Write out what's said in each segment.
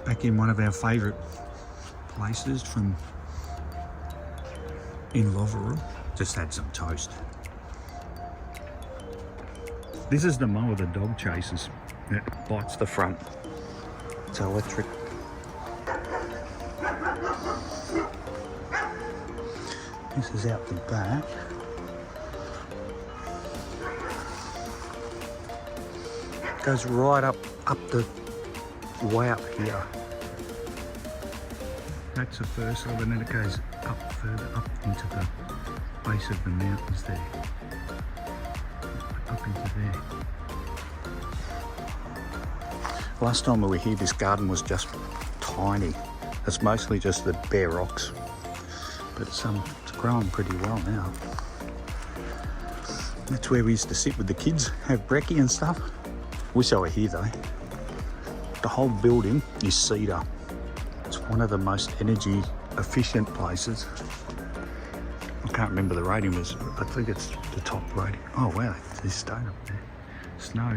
Back in one of our favourite places in Lovero. Just had some toast. This is the mower the dog chases. It bites the front. It's electric. This is out the back. Goes right up the way up here. That's the first level, and then it goes up further up into the base of the mountains there. Up into there. Last time we were here, this garden was just tiny. It's mostly just the bare rocks, but it's growing pretty well now. That's where we used to sit with the kids, have brekkie and stuff. Wish I were here though. The whole building is cedar. It's one of the most energy efficient places. I can't remember the rating, was I think it's the top rating. Oh wow, there's stone up there. Snow.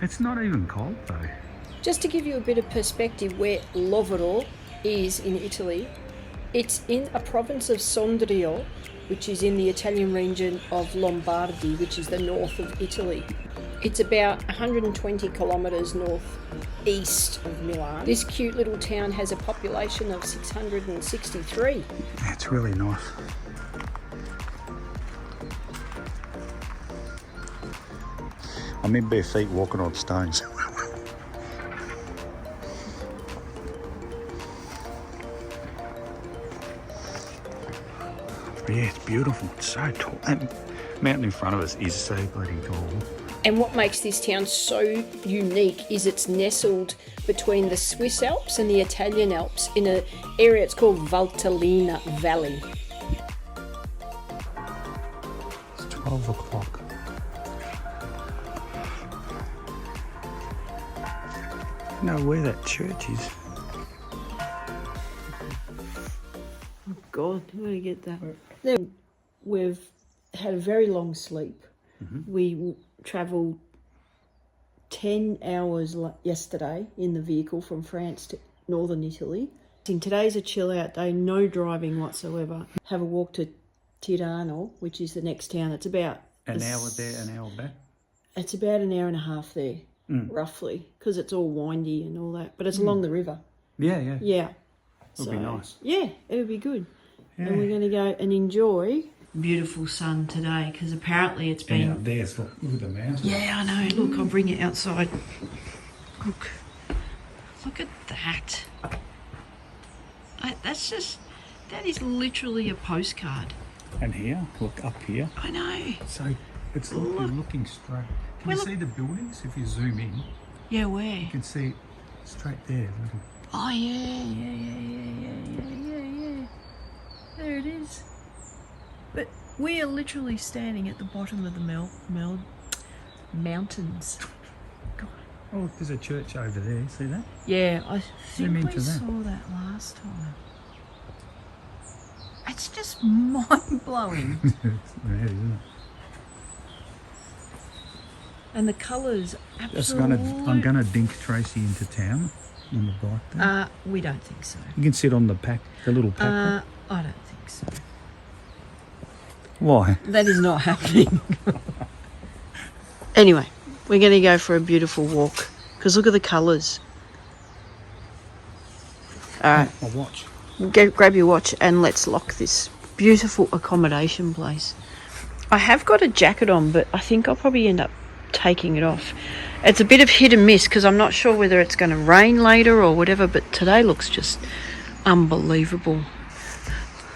It's not even cold though. Just to give you a bit of perspective where Lovero is in Italy, it's in a province of Sondrio, which is in the Italian region of Lombardy, which is the north of Italy. It's about 120 kilometres northeast of Milan. This cute little town has a population of 663. It's really nice. I'm in bare feet walking on stones. Yeah, it's beautiful. It's so tall. That mountain in front of us is so bloody tall. And what makes this town so unique is it's nestled between the Swiss Alps and the Italian Alps in an area it's called Valtellina Valley. It's 12 o'clock. I don't know where that church is. Oh God, where do you get that? Then we've had a very long sleep. Mm-hmm. We travelled 10 hours yesterday in the vehicle from France to northern Italy. Today's a chill out day, no driving whatsoever. Have a walk to Tirano, which is the next town. It's about an hour there, an hour back. It's about an hour and a half there, roughly, because it's all windy and all that. But it's along the river. Yeah. Yeah. It'll be nice. Yeah, it'll be good. Yeah. And we're going to go and enjoy beautiful sun today because apparently it's been... out there, look at the mountains. Yeah, I know. Look, I'll bring it outside. Look at that. That is literally a postcard. And here, look up here. I know. So it's looking straight. Can you see the buildings if you zoom in? Yeah, where? You can see straight there. Oh, yeah. There it is. But we are literally standing at the bottom of the mountains. God. Oh, look, there's a church over there. See that? Yeah, I think we that. saw that last time. It's just mind-blowing. It's mad, isn't it? And the colours, absolutely. I'm gonna dink Tracy into town on the bike there. We don't think so. You can sit on the little pack. I don't think so. Why? That is not happening. Anyway, we're going to go for a beautiful walk because look at the colours. All right. My watch. Grab your watch and let's lock this beautiful accommodation place. I have got a jacket on, but I think I'll probably end up taking it off. It's a bit of hit and miss because I'm not sure whether it's going to rain later or whatever, but today looks just unbelievable.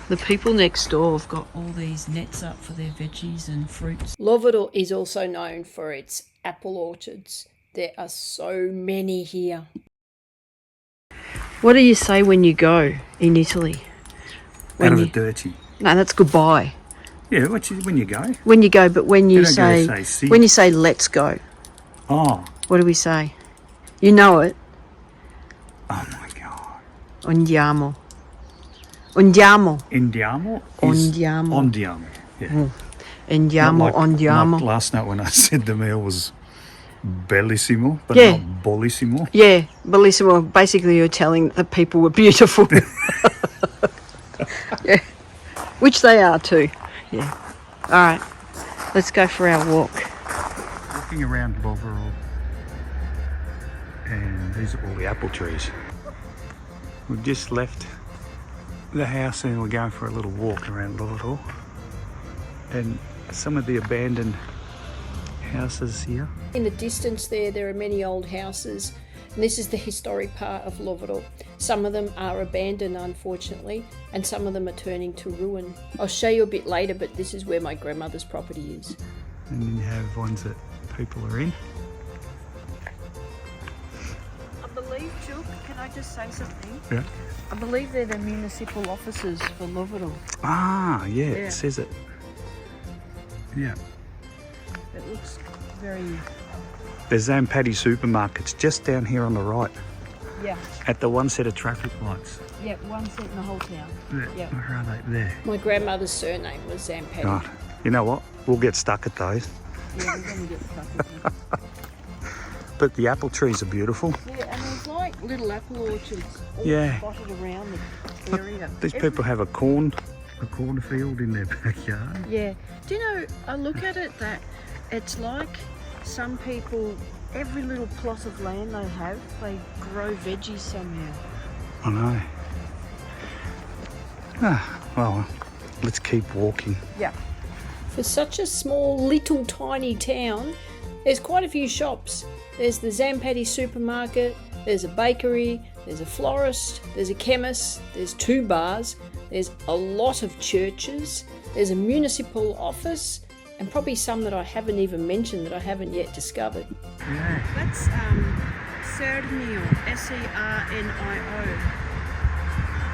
The people next door have got all these nets up for their veggies and fruits. Lovero is also known for its apple orchards. There are so many here. What do you say when you go in Italy? Out of a dirty. No, that's goodbye. Yeah, when you go. When you go, but when you say when you say let's go. Oh. What do we say? You know it. Oh my God. Andiamo. Andiamo? Andiamo. Andiamo. Yeah. Andiamo, like andiamo. last night when I said the meal was bellissimo, but Yeah. not bellissimo. Yeah, bellissimo. Basically, you're telling the people were beautiful. Yeah, which they are too. Yeah. All right, let's go for our walk. Walking around Lovero, and these are all the apple trees. We've just left the house and we're going for a little walk around Lovero, and some of the abandoned houses here. In the distance there are many old houses, and this is the historic part of Lovero. Some of them are abandoned, unfortunately, and some of them are turning to ruin. I'll show you a bit later, but this is where my grandmother's property is. And then you have ones that people are in. I believe, Jill, can I just say something? Yeah. I believe they're the municipal offices for Lovero. Ah, yeah, Yeah. it says it. Yeah. It looks very... There's Zampatti supermarkets just down here on the right, Yeah, at the one set of traffic lights. yeah, one set in the whole town. Yeah. Where are they? There. My grandmother's surname was Zampatti. Right. You know what? We'll get stuck at those. Yeah, we're going to get stuck with them. But the apple trees are beautiful. Yeah, and there's like little apple orchards all Yeah. spotted around the area. These people have a cornfield in their backyard. Yeah. Do you know, I look at it that it's like some people, every little plot of land they have, they grow veggies somehow. I know. Ah, well, let's keep walking. Yeah. For such a small, little, tiny town, there's quite a few shops. There's the Zampatti supermarket, there's a bakery, there's a florist, there's a chemist, there's 2 bars, there's a lot of churches, there's a municipal office, and probably some that I haven't even mentioned that I haven't yet discovered. Yeah. That's Sernio, Sernio.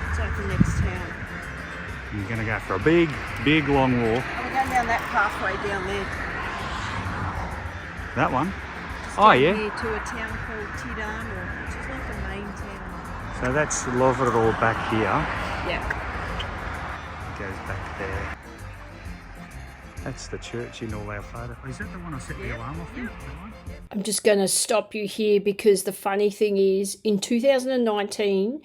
It's like the next town. You're going to go for a big long walk. I'm going down that pathway down there. That one? Just Oh, down yeah. here to a town called Tirano, which is like the main town. So that's Lovero back here. Yeah. It goes back there. That's the church in all our photos. Is that the one I set the alarm off in? That one? I'm just going to stop you here because the funny thing is, in 2019,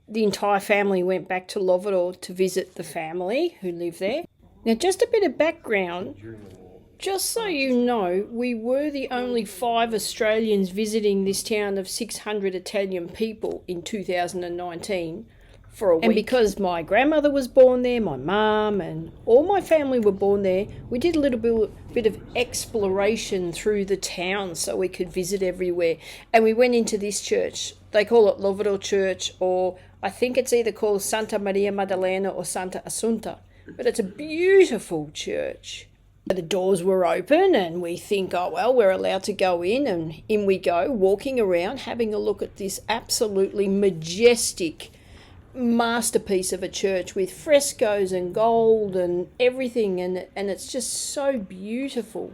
the entire family went back to Lovero to visit the family who live there. Now, just a bit of background. Just so you know, we were the only 5 Australians visiting this town of 600 Italian people in 2019 for a week. And because my grandmother was born there, my mum and all my family were born there, we did a little bit of exploration through the town so we could visit everywhere. And we went into this church. They call it Lovero Church, or I think it's either called Santa Maria Maddalena or Santa Assunta. But it's a beautiful church. The doors were open and we think, oh, well, we're allowed to go in, and in we go, walking around, having a look at this absolutely majestic masterpiece of a church with frescoes and gold and everything, and it's just so beautiful.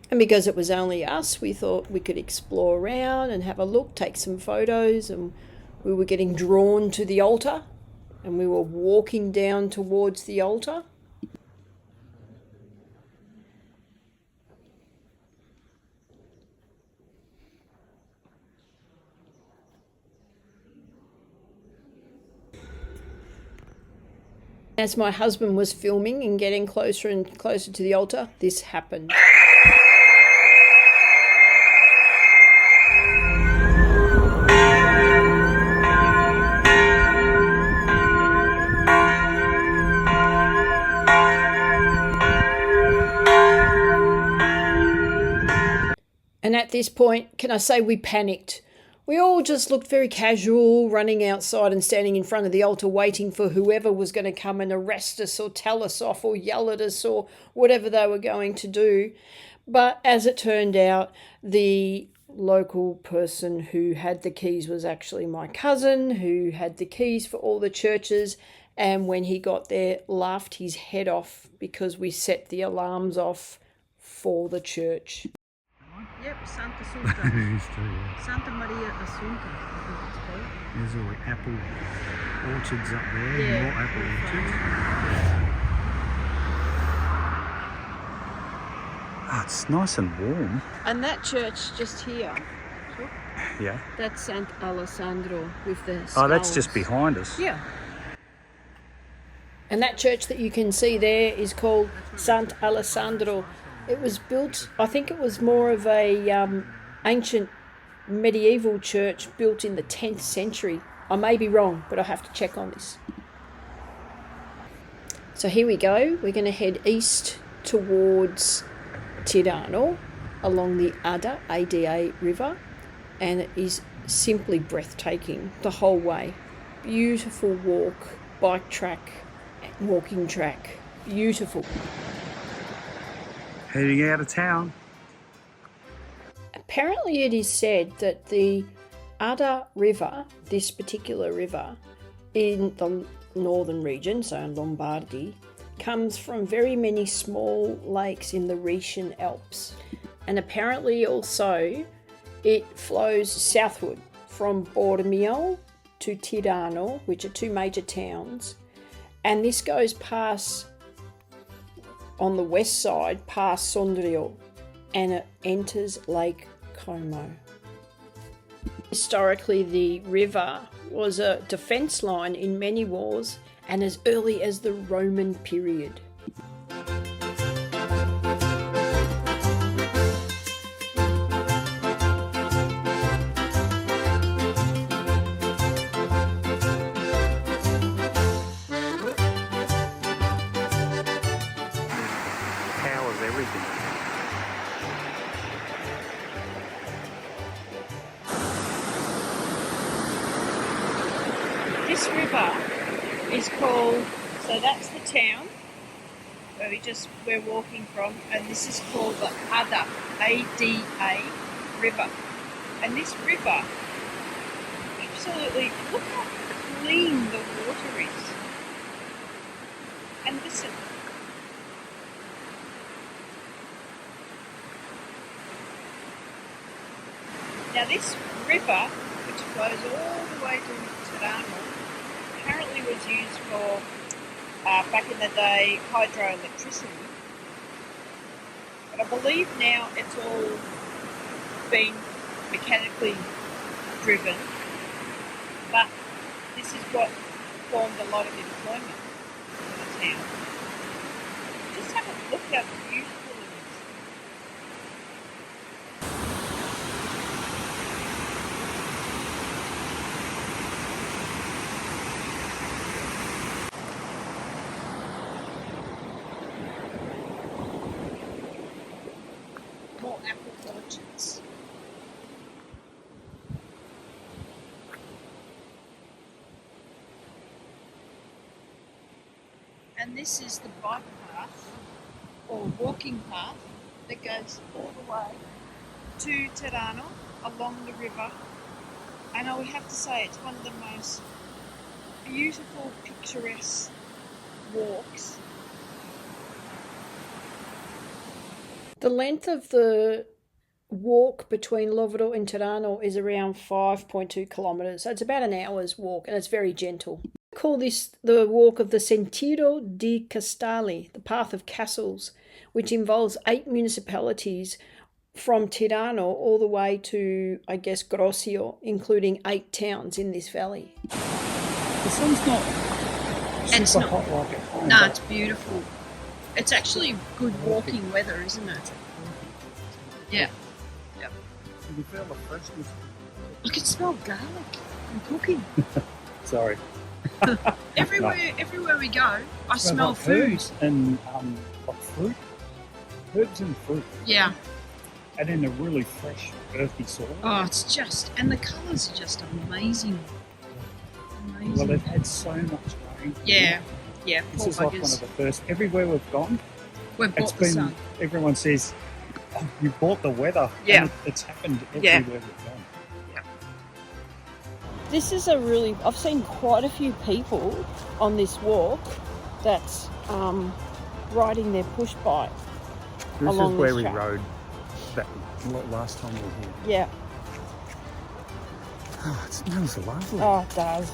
And because it was only us, we thought we could explore around and have a look, take some photos, and we were getting drawn to the altar and we were walking down towards the altar. As my husband was filming and getting closer and closer to the altar, this happened. And at this point, can I say we panicked? We all just looked very casual, running outside and standing in front of the altar waiting for whoever was going to come and arrest us or tell us off or yell at us or whatever they were going to do. But as it turned out, the local person who had the keys was actually my cousin, who had the keys for all the churches, and when he got there, laughed his head off because we set the alarms off for the church. Yep, Santa Assunta. It is too, yeah. Santa Maria Assunta, I think it's called. There's all the apple orchards up there, Yeah. more apple orchards. Oh, it's nice and warm. And that church just here, Yeah. that's Sant Alessandro with the skulls. Oh, that's just behind us. Yeah. And that church that you can see there is called Sant Alessandro. It was built, I think it was more of a ancient medieval church built in the 10th century. I may be wrong, but I have to check on this. So here we go. We're going to head east towards Tirano along the Adda, Ada River, and it is simply breathtaking the whole way. Beautiful walk, bike track, walking track. Beautiful. Heading out of town. Apparently it is said that the Adda River, this particular river, in the northern region, so in Lombardy, comes from very many small lakes in the Rhaetian Alps. And apparently also it flows southward from Bormio to Tirano, which are two major towns. And this goes past, on the west side, past Sondrio, and it enters Lake Como. Historically, the river was a defence line in many wars and as early as the Roman period. Powers everything. This river is called, so that's the town where we're walking from, and this is called the Adda, A-D-A River. And this river, absolutely, look how clean the water is. And listen. Now this river, which flows all the way to Tirano, apparently was used for, back in the day, hydroelectricity. But I believe now it's all been mechanically driven. But this is what formed a lot of employment for the town. Just have a look how beautiful it is. More apple orchards. And this is the bike path or walking path that goes all the way to Tirano along the river. And I would have to say it's one of the most beautiful, picturesque walks. The length of the walk between Lovero and Tirano is around 5.2 kilometres. So it's about an hour's walk, and it's very gentle. I call this the walk of the Sentiero di Castelli, the path of castles, which involves 8 municipalities from Tirano all the way to, I guess, Grossio, including 8 towns in this valley. The sun's not super hot like at home. No, it's beautiful. It's actually good walking weather, isn't it? Yeah. Yep. You feel the freshness. I can smell garlic and cooking. Sorry. Everywhere we go, I smell like food. herbs and like fruit. Herbs and fruit. Yeah. And in a really fresh, earthy soil. Oh, it's just, and the colours are just amazing. Amazing. Well, they've had so much rain. Yeah. Yeah, This poor is like one buggers. of the first. Everywhere we've gone, We've it's bought the been. sun. Everyone says, oh, "You bought the weather." Yeah. And it's happened Yeah. everywhere we've gone. This is I've seen quite a few people on this walk that's riding their push bike. This Along is where this we track. rode that last time we were here. Yeah. Oh, it smells lovely. Oh, it does.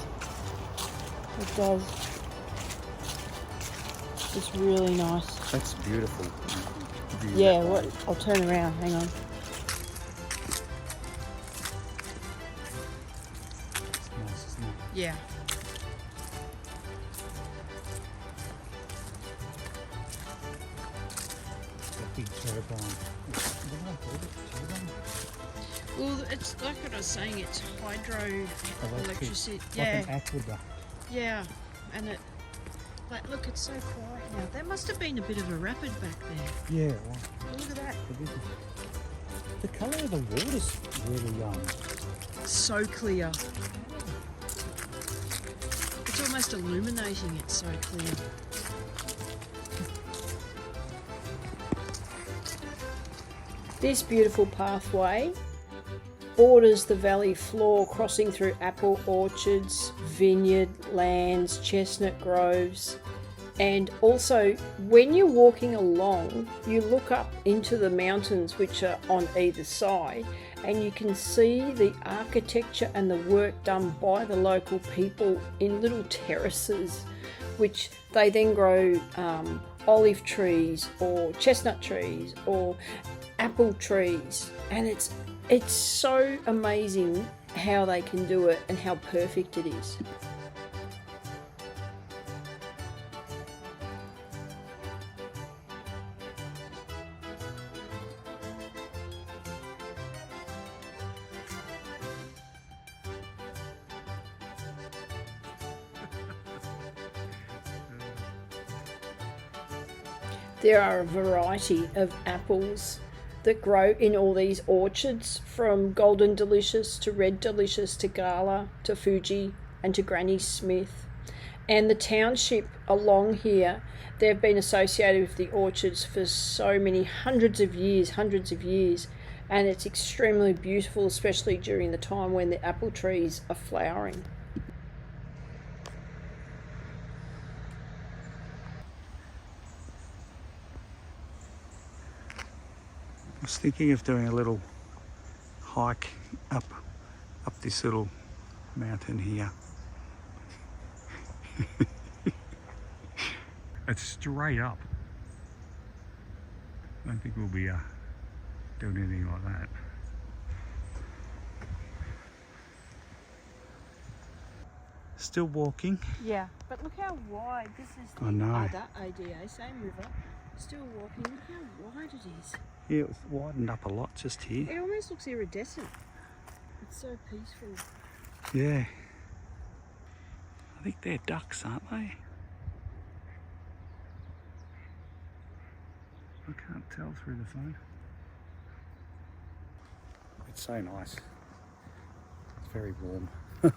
It does. It's really nice. That's beautiful. view. Yeah, that what? way. I'll turn around. Hang on. It's nice, isn't it? Yeah. That big turbine. What do I call it? Turbine? Well, it's like what I was saying. It's hydro electricity. Like Yeah. an aqueduct. Yeah. And it. Like, look, it's so quiet now. That must have been a bit of a rapid back there. Yeah, well, Look at that. it is. The colour of the water's really So clear. It's almost illuminating. It's so clear. This beautiful pathway borders the valley floor, crossing through apple orchards, vineyard lands, chestnut groves, and also when you're walking along, you look up into the mountains which are on either side, and you can see the architecture and the work done by the local people in little terraces, which they then grow olive trees or chestnut trees or apple trees, and it's so amazing how they can do it and how perfect it is. There are a variety of apples that grow in all these orchards, from Golden Delicious to Red Delicious to Gala to Fuji and to Granny Smith. And the township along here, they've been associated with the orchards for so many hundreds of years, and it's extremely beautiful, especially during the time when the apple trees are flowering. I was thinking of doing a little hike up this little mountain here. It's straight up. I don't think we'll be doing anything like that. Still walking. Yeah, but look how wide this is. I know. Adda, ADA, same river. Still walking. Look how wide it is. Yeah, it's widened up a lot just here. It almost looks iridescent. It's so peaceful. Yeah. I think they're ducks, aren't they? I can't tell through the phone. It's so nice. It's very warm. Yeah.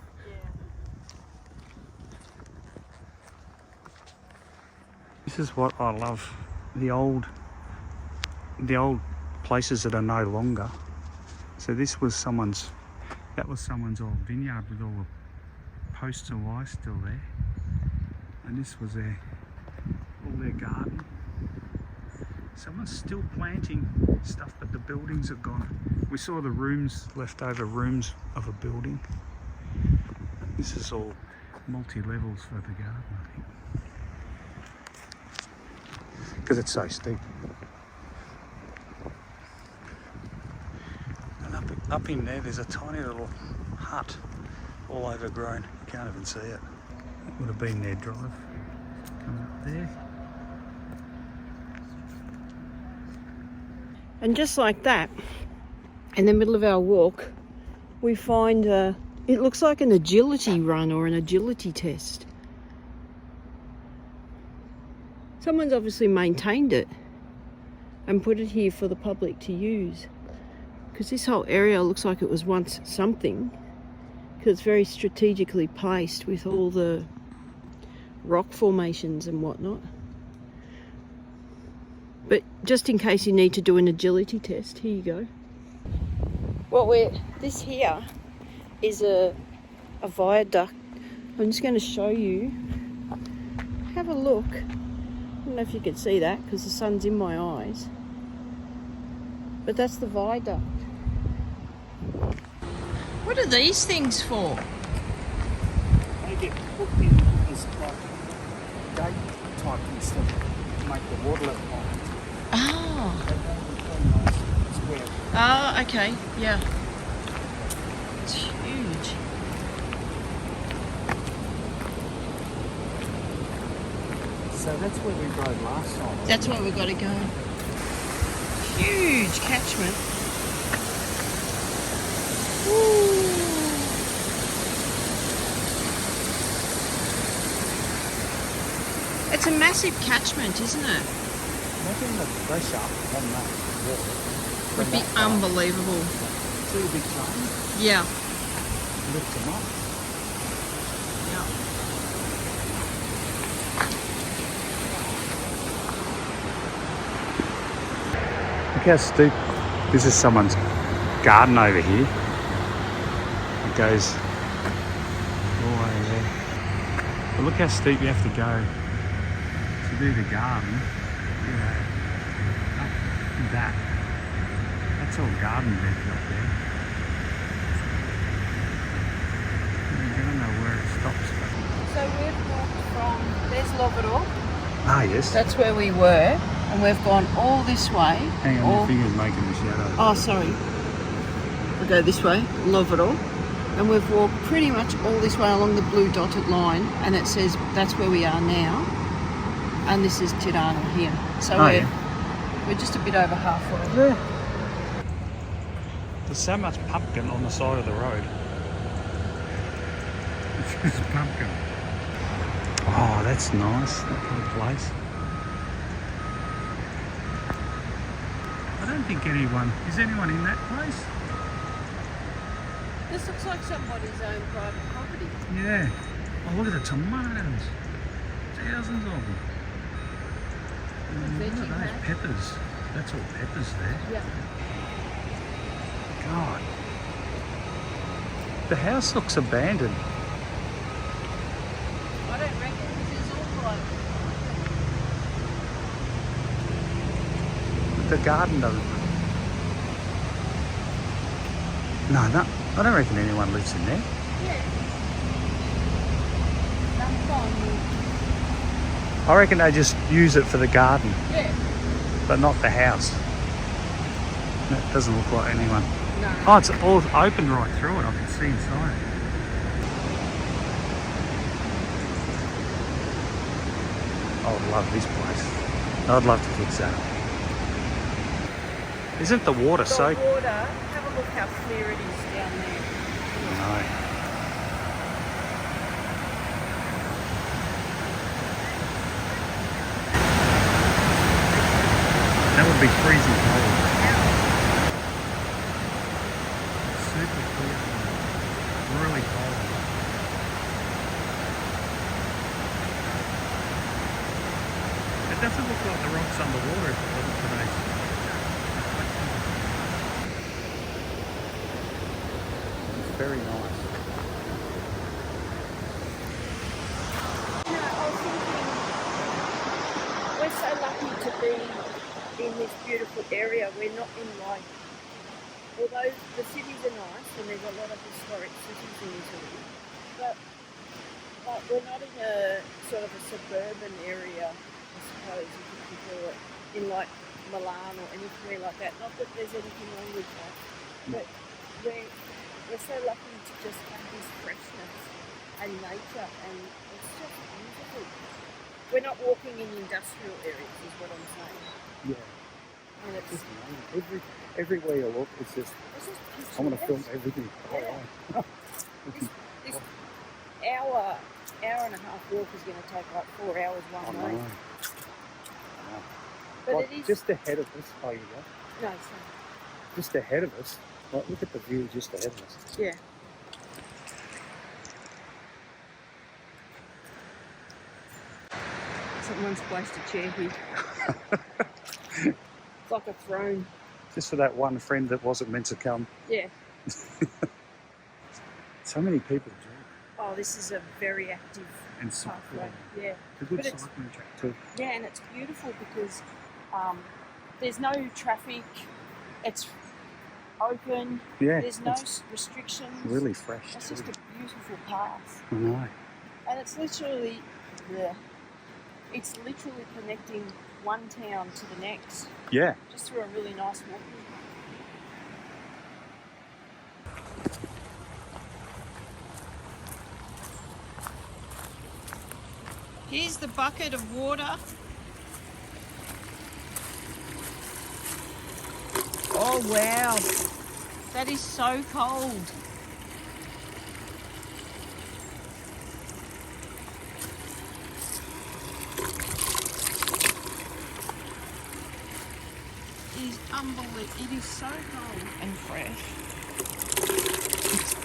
This is what I love. The old places that are no longer. So this was that was someone's old vineyard with all the posts of wire still there. And this was all their garden. Someone's still planting stuff, but the buildings are gone. We saw the leftover rooms of a building. This is all multi-levels for the garden, I think. Because it's so steep. And up in there's a tiny little hut, all overgrown. You can't even see it. It would have been their drive. Coming up there. And just like that, in the middle of our walk, we find it looks like an agility run or an agility test. Someone's obviously maintained it and put it here for the public to use, because this whole area looks like it was once something, because it's very strategically placed with all the rock formations and whatnot. But just in case you need to do an agility test, here you go. Well, this here is a viaduct. I'm just going to show you. Have a look. I don't know if you can see that because the sun's in my eyes. But that's the viaduct. What are these things for? They get put in as like gate type and stuff to make the water level high. Oh. It's where Oh, okay. Yeah. It's huge. So that's where we rode last time. That's where we've got to go. Huge catchment. Ooh. It's a massive catchment, isn't it? Imagine the pressure on that water. Would be unbelievable. See the big train? Yeah. Lift them up. Yeah. Look how steep. This is someone's garden over here. It goes all the way there. But look how steep you have to go to do the garden. You know, up that. That's all garden beds up there. I don't know where it stops. But... So we've walked from, there's Lovero. Ah, yes. That's where we were. And we've gone all this way. Hang on, your finger's making the shadow. Oh, sorry. We'll go this way, Lovero. And we've walked pretty much all this way along the blue dotted line. And it says that's where we are now. And this is Tirano here. So we're just a bit over halfway. Yeah. There's so much pumpkin on the side of the road. It's just pumpkin. Oh, that's nice, that kind of place. I don't think is anyone in that place? This looks like somebody's own private property. Yeah. Oh, look at the tomatoes. Thousands of them. What are those? Peppers. That's all peppers there. Yeah. God. The house looks abandoned. I don't reckon this is all private. The garden doesn't. No, I don't reckon anyone lives in there. Yeah. That's fine. I reckon they just use it for the garden, Yeah. but not the house. That doesn't look like anyone. No. Oh, it's all open right through it. I can see inside. I would love this place. I'd love to fix that. Isn't the water The so... water, have a look how clear it is down there. No. That would be freezing cold. Super clear. Really cold. It doesn't look like the rock's underwater if it wasn't today. It's very nice. You know, I was thinking, we're so lucky to be in this beautiful area. We're not in like, although the cities are nice and there's a lot of historic cities in Italy, but we're not in a sort of a suburban area, I suppose, if you can call it, in like Milan or anything like that. Not that there's anything wrong with that, but we're so lucky to just have this freshness and nature, and it's just beautiful. We're not walking in industrial areas, is what I'm saying. Yeah. And it's Everywhere you look, it's just I want to film everything. Yeah. This hour and a half walk is going to take like 4 hours one way. But Like, it is just ahead of us. Oh, you go. no, it's not. Just ahead of us. Like, look at the view just ahead of us. Yeah. Someone's placed a chair here. It's like a throne. Just for that one friend that wasn't meant to come. Yeah. So many people do. Oh, this is a very active And pathway. Yeah. It's a good But it's- cycling track too. Yeah, and it's beautiful because there's no traffic. It's open. Yeah. There's no It's restrictions. really fresh It's too. just a beautiful path. I know. And it's literally connecting one town to the next, Yeah. just through a really nice walk. Here's the bucket of water. Oh wow, that is so cold. It is unbelievable. It is so cold and fresh. It's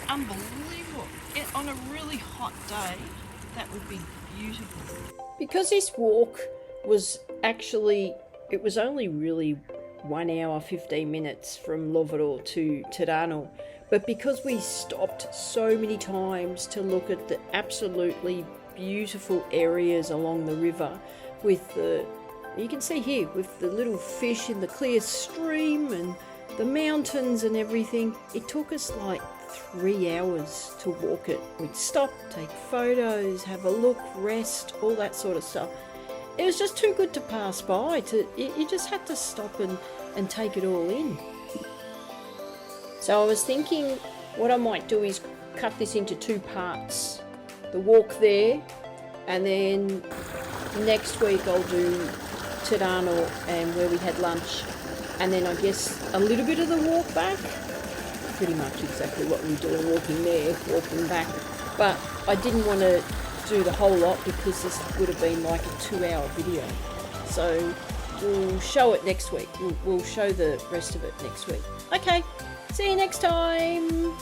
unbelievable. On a really hot day, that would be beautiful. Because this walk was actually, it was only really 1 hour 15 minutes from Lovero to Tirano, but because we stopped so many times to look at the absolutely beautiful areas along the river with the, you can see here, with the little fish in the clear stream and the mountains and everything, it took us like 3 hours to walk it. We'd stop, take photos, have a look, rest, all that sort of stuff. It was just too good to pass by. You just had to stop and take it all in. So I was thinking what I might do is cut this into 2 parts. The walk there, and then next week I'll do Tirano and where we had lunch, and then I guess a little bit of the walk back. Pretty much exactly what we were doing, walking there, walking back. But I didn't want to do the whole lot because this would have been like a 2-hour video. So we'll show it next week. We'll show the rest of it next week. Okay, see you next time.